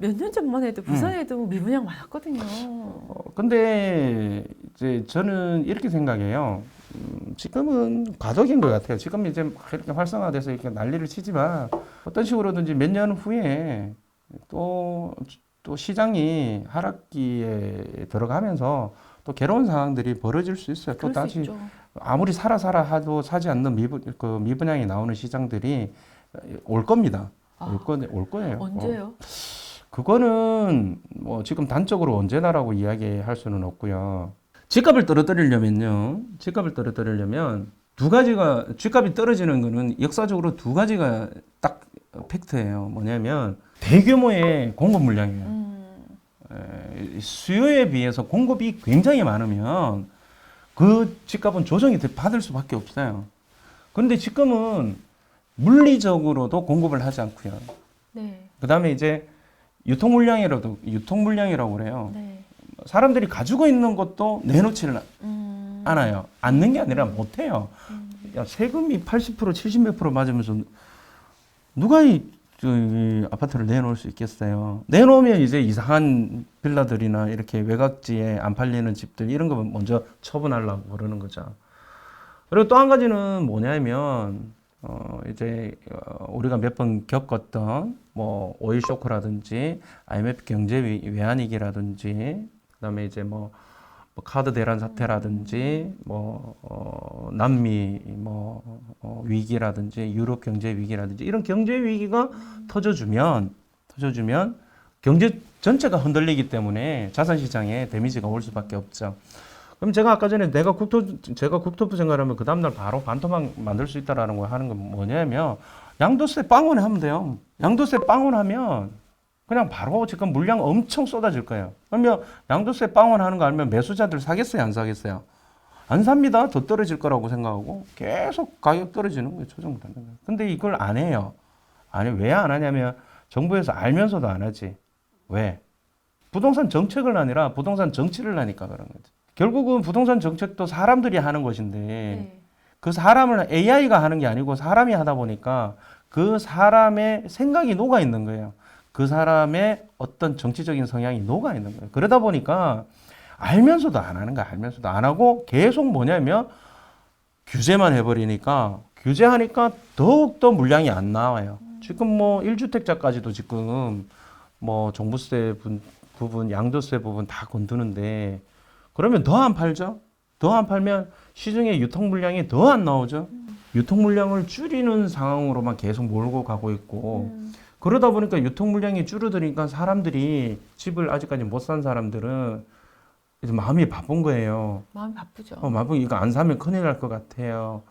몇 년 전만 해도 부산에도 미분양 많았거든요. 근데 이제 저는 이렇게 생각해요. 지금은 과도기인 것 같아요. 지금 이제 막 이렇게 활성화돼서 이렇게 난리를 치지만 어떤 식으로든지 몇 년 후에 또 시장이 하락기에 들어가면서 또 괴로운 상황들이 벌어질 수 있어요. 또 그럴 수 다시 있죠. 아무리 사라 하도 사지 않는 미분양이 나오는 시장들이 올 겁니다. 올 거예요. 언제요? 그거는 뭐 지금 단적으로 언제나라고 이야기할 수는 없고요. 집값을 떨어뜨리려면 두 가지가, 집값이 떨어지는 거는 역사적으로 두 가지가 딱 팩트예요. 뭐냐면 대규모의 공급 물량이에요. 수요에 비해서 공급이 굉장히 많으면 그 집값은 조정이 받을 수밖에 없어요. 그런데 지금은 물리적으로도 공급을 하지 않고요. 네. 그 다음에 이제 유통물량이라고 그래요. 네. 사람들이 가지고 있는 것도 내놓지를 않아요. 않는 게 아니라 못해요. 야, 세금이 80% 70몇 프로 맞으면서 누가 이 아파트를 내놓을 수 있겠어요. 내놓으면 이제 이상한 빌라들이나 이렇게 외곽지에 안 팔리는 집들 이런 거 먼저 처분하려고 그러는 거죠. 그리고 또 한 가지는 뭐냐면 우리가 몇 번 겪었던 뭐 오일 쇼크라든지 IMF 경제 외환위기라든지 그다음에 이제 뭐 카드 대란 사태라든지 남미 위기라든지 유럽 경제 위기라든지 이런 경제 위기가 터져주면 경제 전체가 흔들리기 때문에 자산 시장에 데미지가 올 수밖에 없죠. 그럼 제가 아까 전에 제가 국토부 생활하면 그 다음날 바로 반토막 만들 수 있다라는 거 하는 건 뭐냐면 양도세 빵원에 하면 돼요. 양도세 빵원하면 그냥 바로 지금 물량 엄청 쏟아질 거예요. 그러면 양도세 빵원하는 거 알면 매수자들 사겠어요, 안 사겠어요? 안 삽니다. 더 떨어질 거라고 생각하고 계속 가격 떨어지는 거예요. 조정받는 거예요. 근데 이걸 안 해요. 아니, 왜 안 하냐면 정부에서 알면서도 안 하지. 왜? 부동산 정책을 아니라 부동산 정치를 하니까 그런 거지. 결국은 부동산 정책도 사람들이 하는 것인데 네. 그 사람을 AI가 하는 게 아니고 사람이 하다 보니까 그 사람의 생각이 녹아 있는 거예요. 그 사람의 어떤 정치적인 성향이 녹아 있는 거예요. 그러다 보니까 알면서도 안 하는 거야. 알면서도 안 하고 계속 뭐냐면 규제만 해버리니까 규제하니까 더욱더 물량이 안 나와요. 지금 뭐 1주택자까지도 지금 뭐 종부세 부분, 양도세 부분 다 건드는데 그러면 더 안 팔죠? 더 안 팔면 시중에 유통 물량이 더 안 나오죠? 유통 물량을 줄이는 상황으로만 계속 몰고 가고 있고 그러다 보니까 유통 물량이 줄어드니까 사람들이 집을 아직까지 못 산 사람들은 이제 마음이 바쁜 거예요. 마음이 바쁘죠. 이거 안 사면 큰일 날 것 같아요.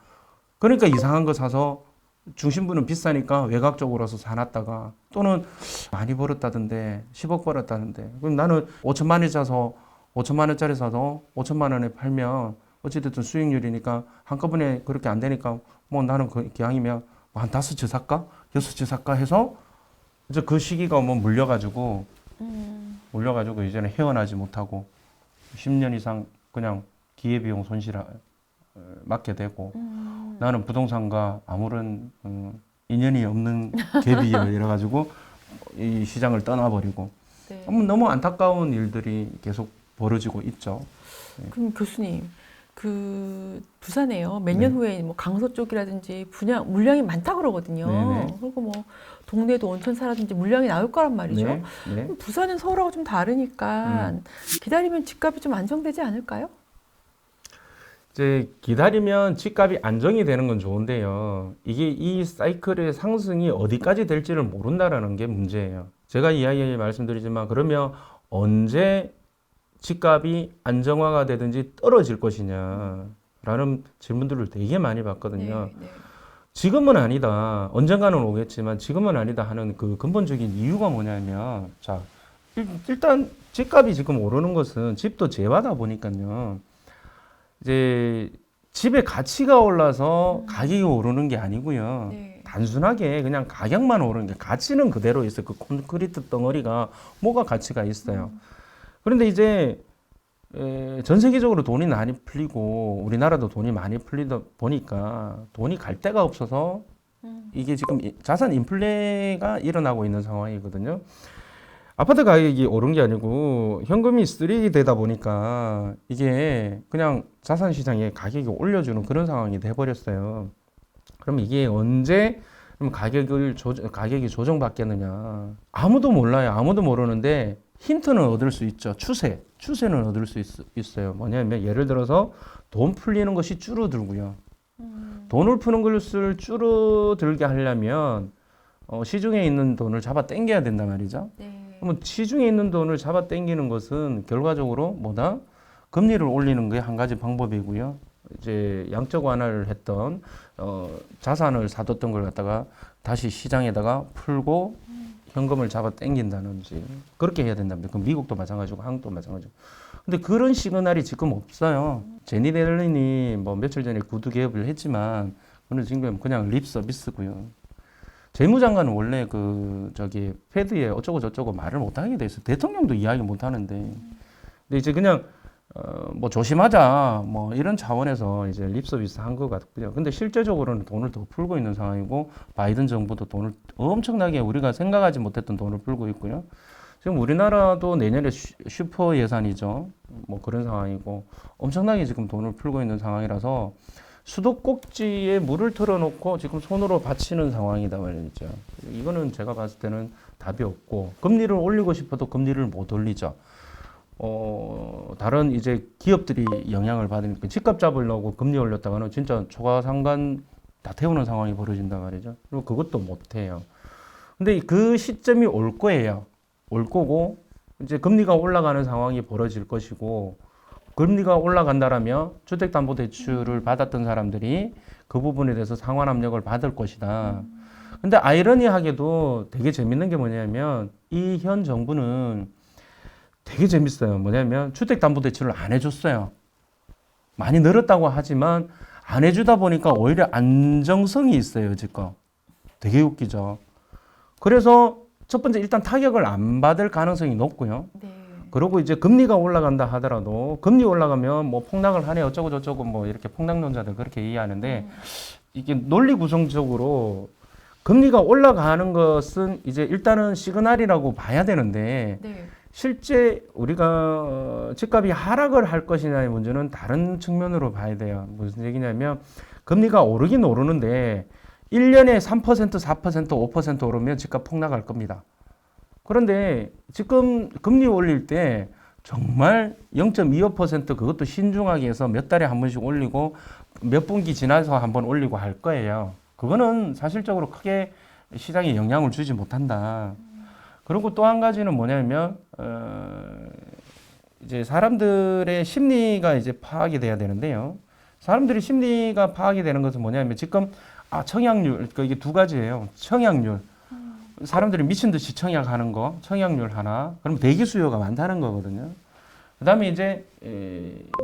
그러니까 이상한 거 사서 중심부는 비싸니까 외곽 쪽으로서 사놨다가 또는 많이 벌었다던데 10억 벌었다던데 그럼 나는 5천만 원 사서 5천만 원짜리 사도 5천만 원에 팔면 어찌됐든 수익률이니까 한꺼번에 그렇게 안 되니까 뭐 나는 기왕이면 한 5채 살까? 6채 살까 해서 이제 그 시기가 뭐 물려가지고 이제는 헤어나지 못하고 10년 이상 그냥 기회비용 손실을 맞게 되고 나는 부동산과 아무런 인연이 없는 갭이에요. 이래가지고 이 시장을 떠나버리고 네. 너무 안타까운 일들이 계속 벌어지고 있죠. 그럼 교수님, 그 부산에요. 몇 년 후에 뭐 강서 쪽이라든지 물량이 많다 그러거든요. 네네. 그리고 뭐 동네도 온천사라든지 물량이 나올 거란 말이죠. 네. 그럼 부산은 서울하고 좀 다르니까 기다리면 집값이 좀 안정되지 않을까요? 이제 기다리면 집값이 안정이 되는 건 좋은데요. 이게 이 사이클의 상승이 어디까지 될지를 모른다라는 게 문제예요. 제가 말씀드리지만 그러면 언제 집값이 안정화가 되든지 떨어질 것이냐라는 질문들을 되게 많이 받거든요. 네. 지금은 아니다. 언젠가는 오겠지만 지금은 아니다 하는 그 근본적인 이유가 뭐냐면 자, 일단 집값이 지금 오르는 것은 집도 재화다 보니까요. 이제 집의 가치가 올라서 가격이 오르는 게 아니고요. 네. 단순하게 그냥 가격만 오르는 게 가치는 그대로 있어요. 그 콘크리트 덩어리가 뭐가 가치가 있어요. 그런데 이제 전 세계적으로 돈이 많이 풀리고 우리나라도 돈이 많이 풀리다 보니까 돈이 갈 데가 없어서 이게 지금 자산 인플레가 일어나고 있는 상황이거든요. 아파트 가격이 오른 게 아니고 현금이 쓰레기 되다 보니까 이게 그냥 자산 시장에 가격이 올려주는 그런 상황이 돼버렸어요. 그럼 이게 언제 그럼 가격이 조정받겠느냐? 아무도 몰라요. 아무도 모르는데 힌트는 얻을 수 있죠. 추세는 얻을 수 있어요. 뭐냐면 예를 들어서 돈 풀리는 것이 줄어들고요. 돈을 푸는 것을 줄어들게 하려면 시중에 있는 돈을 잡아 당겨야 된단 말이죠. 네. 그러면 시중에 있는 돈을 잡아 당기는 것은 결과적으로 뭐다? 금리를 올리는 게 한 가지 방법이고요. 이제 양적 완화를 했던 자산을 사뒀던 걸 갖다가 다시 시장에다가 풀고 현금을 잡아 당긴다든지 그렇게 해야 된답니다. 그럼 미국도 마찬가지고 한국도 마찬가지고. 근데 그런 시그널이 지금 없어요. 제니 옐런이 뭐 며칠 전에 구두 개업을 했지만 그는 지금 그냥 립 서비스고요. 재무장관은 원래 페드에 어쩌고 저쩌고 말을 못 하게 돼 있어요. 대통령도 이야기 못 하는데. 근데 이제 그냥 뭐 조심하자 뭐 이런 차원에서 이제 립 서비스 한 것 같고요. 근데 실제적으로는 돈을 더 풀고 있는 상황이고 바이든 정부도 돈을 엄청나게 우리가 생각하지 못했던 돈을 풀고 있고요. 지금 우리나라도 내년에 슈퍼 예산이죠. 뭐 그런 상황이고 엄청나게 지금 돈을 풀고 있는 상황이라서 수도꼭지에 물을 틀어놓고 지금 손으로 받치는 상황이다 말이죠. 이거는 제가 봤을 때는 답이 없고 금리를 올리고 싶어도 금리를 못 올리죠. 다른 이제 기업들이 영향을 받으니까 집값 잡으려고 금리 올렸다가는 진짜 초과 상간 다 태우는 상황이 벌어진단 말이죠. 그리고 그것도 못 해요. 근데 그 시점이 올 거예요. 올 거고 이제 금리가 올라가는 상황이 벌어질 것이고 금리가 올라간다라면 주택담보대출을 받았던 사람들이 그 부분에 대해서 상환 압력을 받을 것이다. 근데 아이러니하게도 되게 재밌는 게 뭐냐면 이 현 정부는 되게 재밌어요. 뭐냐면 주택담보대출을 안 해줬어요. 많이 늘었다고 하지만 안 해주다 보니까 오히려 안정성이 있어요. 지금 되게 웃기죠. 그래서 첫 번째 일단 타격을 안 받을 가능성이 높고요. 네. 그리고 이제 금리가 올라간다 하더라도 금리 올라가면 뭐 폭락을 하네 어쩌고 저쩌고 뭐 이렇게 폭락론자들 그렇게 이해하는데 이게 논리 구성적으로 금리가 올라가는 것은 이제 일단은 시그널이라고 봐야 되는데 네. 실제 우리가 집값이 하락을 할 것이냐의 문제는 다른 측면으로 봐야 돼요. 무슨 얘기냐면 금리가 오르긴 오르는데 1년에 3%, 4%, 5% 오르면 집값 폭락할 겁니다. 그런데 지금 금리 올릴 때 정말 0.25% 그것도 신중하게 해서 몇 달에 한 번씩 올리고 몇 분기 지나서 한 번 올리고 할 거예요. 그거는 사실적으로 크게 시장에 영향을 주지 못한다. 그리고 또 한 가지는 뭐냐면 이제 사람들의 심리가 이제 파악이 돼야 되는데요. 사람들의 심리가 파악이 되는 것은 뭐냐면 지금 청약률 그러니까 이게 두 가지예요. 청약률 사람들이 미친 듯이 청약하는 거, 청약률 하나. 그럼 대기 수요가 많다는 거거든요. 그다음에 이제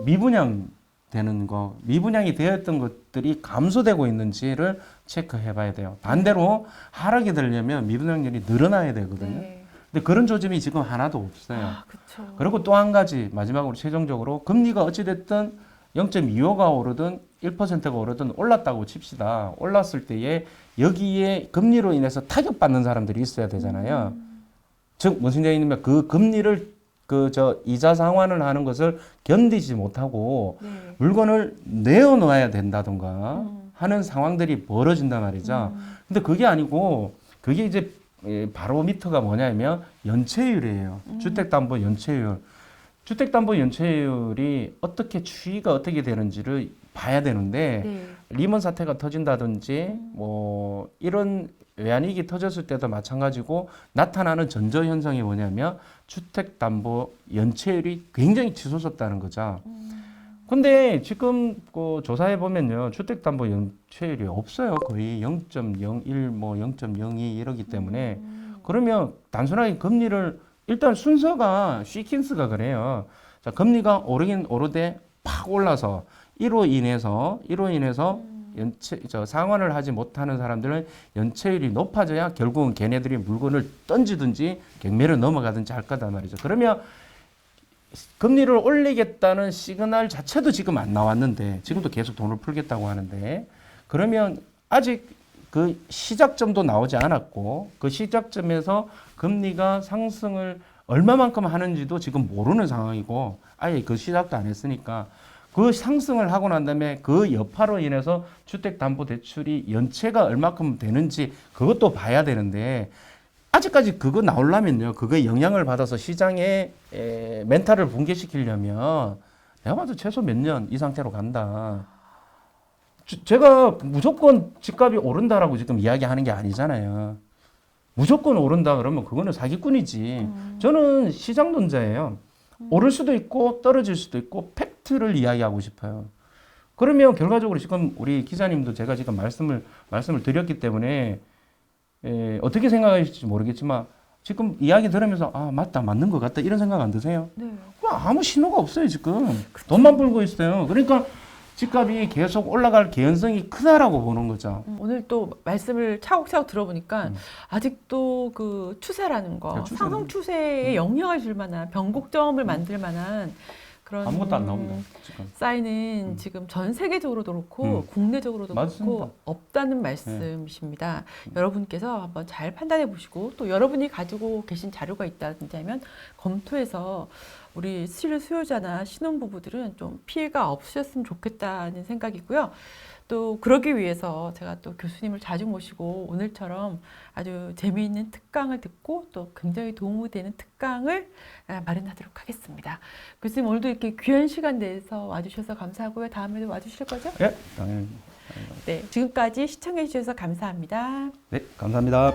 미분양 되는 거, 미분양이 되었던 것들이 감소되고 있는지를 체크해 봐야 돼요. 반대로 하락이 되려면 미분양률이 늘어나야 되거든요. 네. 근데 그런 조짐이 지금 하나도 없어요. 그렇죠. 그리고 또 한 가지 마지막으로 최종적으로 금리가 어찌됐든 0.25가 오르든 1%가 오르든 올랐다고 칩시다. 올랐을 때에 여기에 금리로 인해서 타격받는 사람들이 있어야 되잖아요. 즉 무슨 얘기냐면 그 금리를 이자 상환을 하는 것을 견디지 못하고 네. 물건을 내어놓아야 된다던가 하는 상황들이 벌어진단 말이죠. 근데 그게 아니고 그게 이제 바로미터가 뭐냐면 연체율이에요. 주택담보 연체율. 주택담보 연체율이 어떻게 추이가 어떻게 되는지를 봐야 되는데 네. 리먼 사태가 터진다든지 뭐 이런 외환위기 터졌을 때도 마찬가지고 나타나는 전저 현상이 뭐냐면 주택담보 연체율이 굉장히 치솟았다는 거죠. 근데 지금 그 조사해 보면요 주택담보 연체율이 없어요. 거의 0.01 뭐 0.02 이러기 때문에 그러면 단순하게 금리를 일단 순서가 시퀀스가 그래요. 자, 금리가 오르긴 오르되 팍 올라서 이로 인해서 상환을 하지 못하는 사람들은 연체율이 높아져야 결국은 걔네들이 물건을 던지든지 경매를 넘어가든지 할 거단 말이죠. 그러면 금리를 올리겠다는 시그널 자체도 지금 안 나왔는데 지금도 계속 돈을 풀겠다고 하는데 그러면 아직 그 시작점도 나오지 않았고 그 시작점에서 금리가 상승을 얼마만큼 하는지도 지금 모르는 상황이고 아예 그 시작도 안 했으니까 그 상승을 하고 난 다음에 그 여파로 인해서 주택담보대출이 연체가 얼마큼 되는지 그것도 봐야 되는데 아직까지 그거 나오려면요. 그거에 영향을 받아서 시장의 멘탈을 붕괴시키려면 내가 봐도 최소 몇 년 이 상태로 간다. 제가 무조건 집값이 오른다라고 지금 이야기하는 게 아니잖아요. 무조건 오른다 그러면 그거는 사기꾼이지. 저는 시장론자예요. 오를 수도 있고 떨어질 수도 있고 팩트를 이야기하고 싶어요. 그러면 결과적으로 지금 우리 기자님도 제가 지금 말씀을 드렸기 때문에 어떻게 생각하실지 모르겠지만 지금 이야기 들으면서 아 맞다 맞는 것 같다 이런 생각 안 드세요? 네. 아무 신호가 없어요 지금. 돈만 벌고 있어요. 그러니까 집값이 계속 올라갈 개연성이 크다라고 보는 거죠. 오늘 또 말씀을 차곡차곡 들어보니까 아직도 그 추세라는 거, 추세는- 상승 추세에 영향을 줄 만한 변곡점을 만들 만한 그런 아무것도 안 나옵니다 지금. 사인은 지금 전 세계적으로도 그렇고 국내적으로도 맞습니다. 그렇고 없다는 말씀이십니다. 여러분께서 한번 잘 판단해 보시고 또 여러분이 가지고 계신 자료가 있다든지 하면 검토해서 우리 실수요자나 신혼부부들은 좀 피해가 없으셨으면 좋겠다는 생각이고요. 또 그러기 위해서 제가 또 교수님을 자주 모시고 오늘처럼 아주 재미있는 특강을 듣고 또 굉장히 도움이 되는 특강을 마련하도록 하겠습니다. 교수님 오늘도 이렇게 귀한 시간 내서 와주셔서 감사하고요. 다음에도 와주실 거죠? 예, 당연히. 네, 지금까지 시청해 주셔서 감사합니다. 네, 감사합니다.